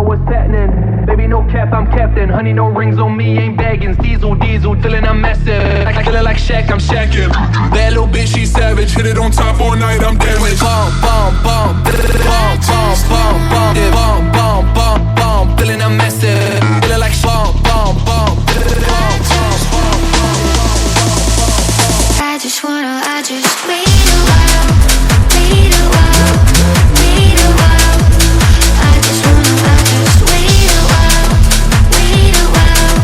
know what's happening. Baby, no cap, I'm captain. Honey, no rings on me, ain't baggins. Diesel, feeling I'm massive. I kill it like Shaq, I'm Shaqin'. That little bitch, she savage. Hit it on top all night, I'm damaged. Bomb, bomb, bomb, bomb, bomb, bomb, bomb, bomb, bomb, bomb, bomb. Feeling I'm massive. Feel it like bomb, bomb, bomb, bomb, bomb, bomb. I just wait a while, wait a while, wait a while. I just wait a while, wait a while,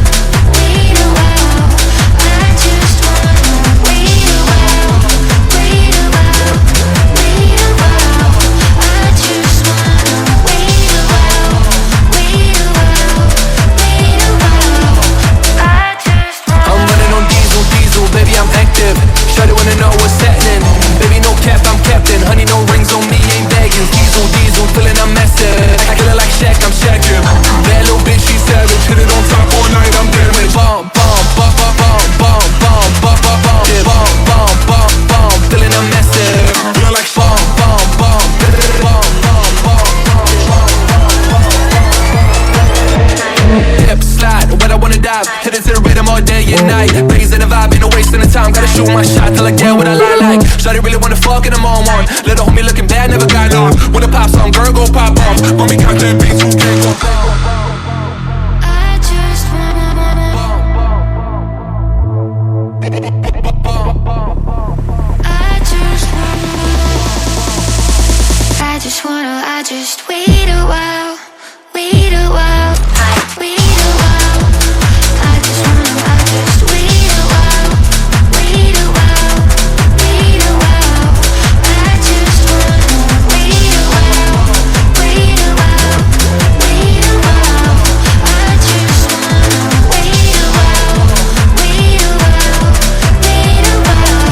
wait a while. I just wanna wait a while, wait a while, wait a while. I just wanna wait a while, wait a while, wait a while. I just wanna. I'm running on diesel, baby, I'm active. Shawty wanna know what's happening. Baby, no cap, I'm captain. Honey, no rings on me, ain't baggins. Diesel, feeling I'm massive. I kill it like Shaq, I'm Shaqin'. That little bitch, she savage. Hit it on top all night, I'm damaged. Bomb, bomb, bomb, bomb, bomb, bomb, bomb, bomb, bomb, bomb, bomb, bomb, bomb, feeling I'm massive. Feel like bomb, bomb, bomb, bomb, bomb, bomb, bomb. Hip slide, when I wanna dive. Hit it to the rhythm all day and night. Raising the vibe, ain't no wasting the time. Gotta shoot my shot till I get what I like. Shawty really wanna fuck in the mall one. Little homie looking bad, never got off. Wanna pop some, girl go pop off. Mommy count that beats, who can't go? I just wanna. I just wait a while, wait a while, wait a while. I just wait a while, wait a while, wait a while. I just wanna wait a while, wait a while, wait a while. I just wanna wait a while, wait a while, wait a while.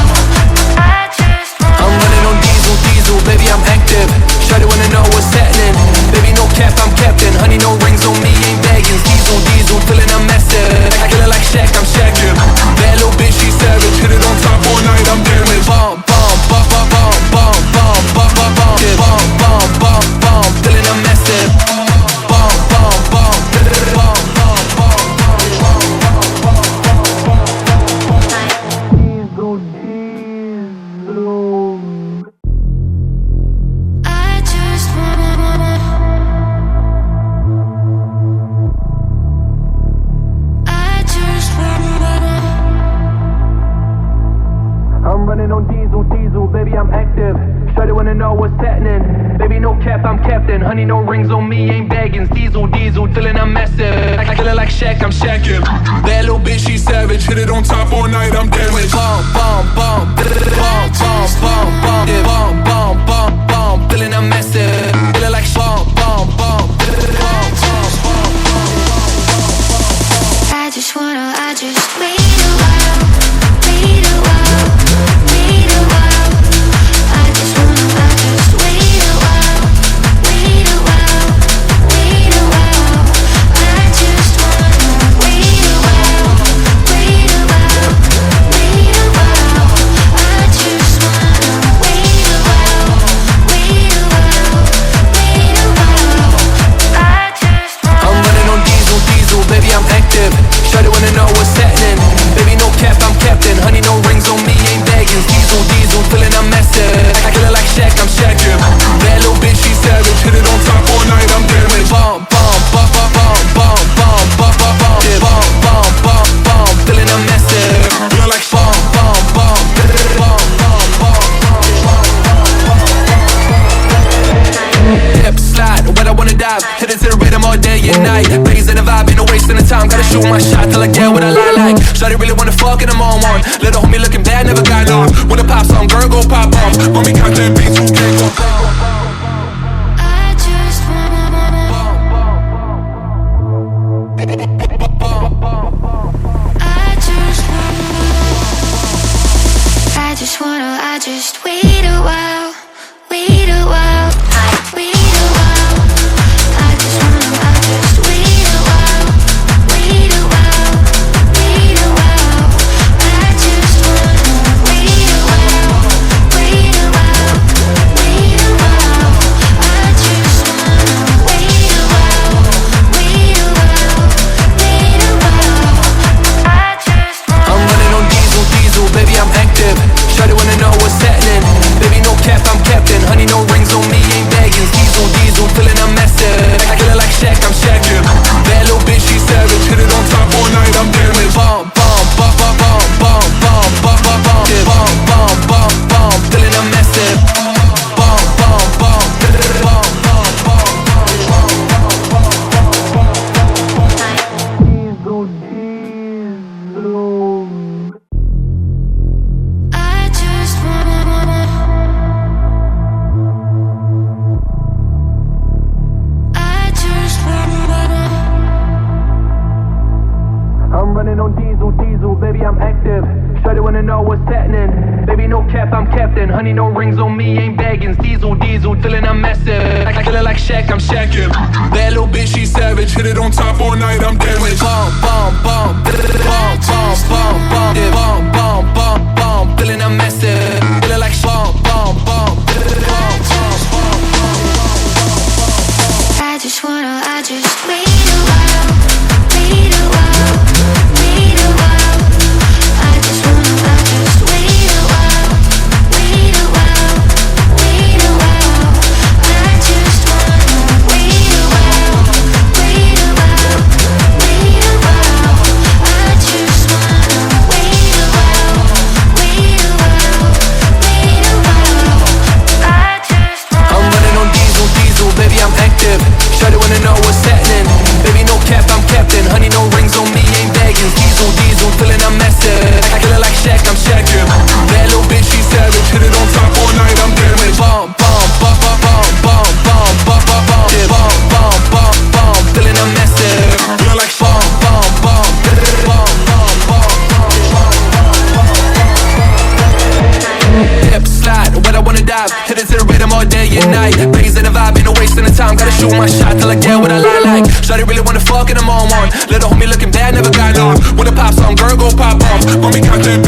I just wanna. I'm running on diesel, baby, I'm active. Shawty wanna know what's happening. Baby, no cap, I'm captain. Honey, no rings on me, ain't baggins. Diesel, feeling I'm massive. I kill it like Shaq, I'm Shaqin'. That little bitch, she savage. Hit it on top all night, I'm damaged. Bomb, bomb, bomb, bomb, bomb, bomb, bomb, bomb, bomb, bomb, bomb, bomb, bomb, feeling I'm massive. Bomb, bomb, bomb, bomb, bomb, I'm running on diesel, baby, I'm active. Shawty wanna know what's happening. Baby, no cap, I'm captain. Honey, no rings on me, ain't baggins. Diesel, feeling I'm massive. I kill it like Shaq, I'm Shaqin'. That little bitch, she savage. Hit it on top all night, I'm damaged. Bomb, bomb, bomb, bomb, bomb, bomb, bomb, bomb, bomb, bomb, bomb, feeling I'm massive. Feel it like bomb, bomb, bomb, bomb, bomb, bomb. I just wait a while, wait a while, wait a while. I just wait a while, wait a while, wait a while. I just wanna wait a while, wait a while, wait a while. I just wanna wait a while, wait a while, wait a while. I just wanna. I'm running on diesel, baby, I'm active. Shawty wanna know what's happening. Baby, no cap, I'm captain. Honey, no rings on me, ain't baggins. Diesel, feeling I'm massive. I kill it like Shaq, I'm Shaqin'. That little bitch, she savage. Hit it on top all night, I'm damaged. Bomb, bomb, bomb, bomb, bomb, bomb, bomb, bomb, bomb, bomb, bomb, bomb, bomb, feeling I'm massive. Feel like bomb, bomb, bomb, bomb, bomb, bomb. Hip slide, when I wanna dive. Hit it to the rhythm all day and night. Raising the vibe, ain't no wasting the time. Gotta shoot my shot till I get what I like. Shawty really wanna fuck in the mall one. Little homie looking bad, never got off. Wanna pop some, girl go pop off. Mommy count that beats, who can't go? I just wanna. I just wait a while, wait a while, wait a while. I just wait a while, wait a while, wait a while. I just wanna wait a while, wait a while, wait a running on diesel, diesel, baby, I'm active. Shawty wanna know what's happening. Baby, no cap, I'm captain. Honey, no rings on me, ain't bagging. Diesel, diesel, feeling I'm massive. I kill it like Shaq, I'm Shaqin'. Bad little bitch, she savage. Hit it on top all night, I'm damaged. Bomb, bomb, bomb, bomb, bomb, bomb, bomb, bomb, bomb, bomb, bomb, feeling I'm massive. Feeling like bomb, bomb, bomb, bomb, bomb, bomb. I just wait a while, wait a while, wait a while. I just wait a while, wait a while, wait a while. I just wanna wait a while, wait a while, wait a while. I just wanna wait a while, wait a while, wait a while. I just wanna. I'm running on diesel, diesel, baby, I'm active. Shawty wanna know what's happening. Baby, no cap, I'm captain. Honey, no rings on me, ain't bagging. Diesel, diesel, feeling I'm massive. I kill it like Shaq, I'm Shaqin'. That little bitch, she savage. Hit it on top all night, I'm damaged. Bomb, bomb, bomb, bomb, bomb, bomb, bomb, bomb, bomb, bomb, yeah, bomb, bomb, bomb, bomb, feeling I'm massive. Feeling like bomb, bomb, bomb, bomb, bomb, bomb. Hip slide, when I wanna dive. Hit it to the rhythm all day and night. Raising the vibe, ain't no wasting the time. Gotta shoot my shot till I get what I like. Shawty really wanna fuck and I'm on one. Little homie looking bad, never got none. When the pop song, girl go pop off. Mommy count that